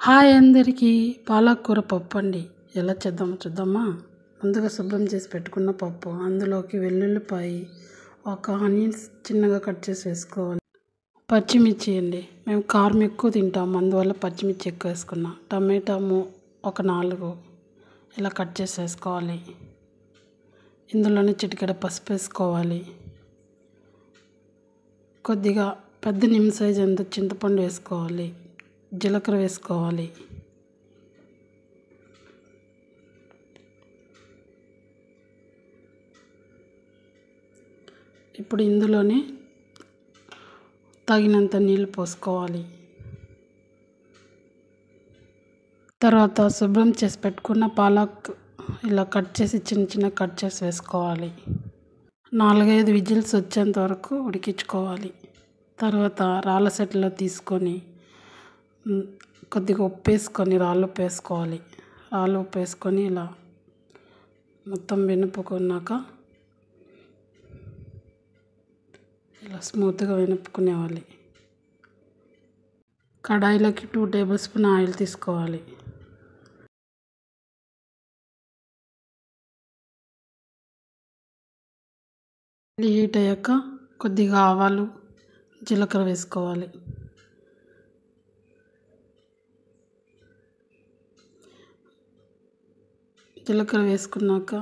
Hi అందరికీ పాలకూర పప్పు అండి. ఎలా చేద్దామో చూద్దామా. ముందుగా శుభ్రం చేసి పెట్టుకున్న పప్పు, అందులోకి వెల్లుల్లిపాయ, ఒక ఆనియన్స్ చిన్నగా కట్ చేసి వేసుకోవాలి. పచ్చిమిర్చి అండి, మేము కారం ఎక్కువ తింటాము, అందువల్ల పచ్చిమిర్చి ఎక్కువ వేసుకున్నాం. టమాటా ఒక 4 ఇలా కట్ చేసి వేసుకోవాలి. ఇందులోనే చిటికెడ పసుపు వేసుకోవాలి. కొద్దిగా పెద్ద నిమ్మ సైజ్ ఎంత చింతపండు వేసుకోవాలి. జీలకర్ర వేసుకోవాలి. ఇప్పుడు ఇందులోనే తగినంత నీళ్ళు పోసుకోవాలి. తర్వాత శుభ్రం చేసి పెట్టుకున్న పాలక్ ఇలా కట్ చేసి చిన్న కట్ చేసి వేసుకోవాలి. 4-5 విజిల్స్ వచ్చేంత వరకు ఉడికించుకోవాలి. తర్వాత రాళ్ళ సెట్లో తీసుకొని కొద్దిగా ఉప్పు వేసుకొని రాళ్ళు ఉప్పు వేసుకోవాలి. రాళ్ళు ఉప్పు వేసుకొని ఇలా మొత్తం వెనుపుకున్నాక ఇలా స్మూత్గా వెనుపుకునేవాలి. కడాయిలోకి 2 టేబుల్ స్పూన్ ఆయిల్ తీసుకోవాలి. హీట్ అయ్యాక కొద్దిగా ఆవాలు, జీలకర్ర వేసుకోవాలి. జీలకర్ర వేసుకున్నాక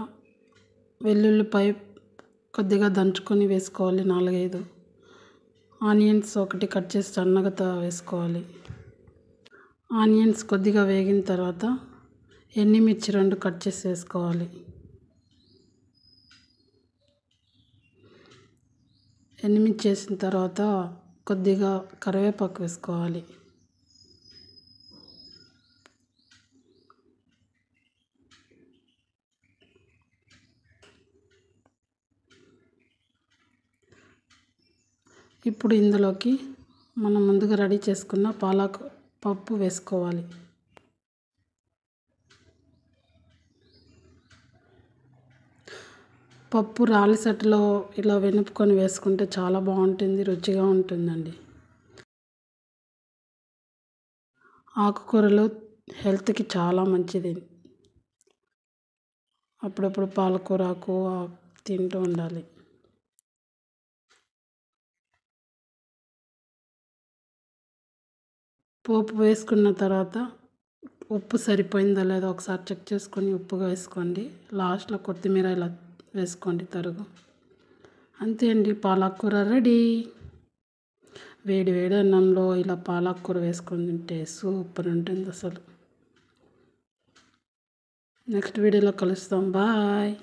వెల్లుల్లిపాయ కొద్దిగా దంచుకొని వేసుకోవాలి. 4-5 ఆనియన్స్ ఒకటి కట్ చేసి సన్నగా వేసుకోవాలి. ఆనియన్స్ కొద్దిగా వేగిన తర్వాత ఎండుమిర్చి 2 కట్ చేసి వేసుకోవాలి. ఎండుమిర్చి వేసిన తర్వాత కొద్దిగా కరివేపాకు వేసుకోవాలి. ఇప్పుడు ఇందులోకి మనం ముందుగా రెడీ చేసుకున్న పాలక్ పప్పు వేసుకోవాలి. పప్పు రాళ్ళ సెట్లో ఇలా వెనుపుకొని వేసుకుంటే చాలా బాగుంటుంది, రుచిగా ఉంటుందండి. ఆకుకూరలు హెల్త్కి చాలా మంచిది. అప్పుడప్పుడు పాలకూర ఆకు తింటూ ఉండాలి. పోపు వేసుకున్న తర్వాత ఉప్పు సరిపోయిందో లేదో ఒకసారి చెక్ చేసుకొని ఉప్పుగా వేసుకోండి. లాస్ట్లో కొత్తిమీర ఇలా వేసుకోండి తరుగు. అంతే అండి, పాలకూర రెడీ. వేడి వేడి అన్నంలో ఇలా పాలకూర వేసుకొని తింటే సూపర్ ఉంటుంది అసలు. నెక్స్ట్ వీడియోలో కలుస్తాం. బాయ్.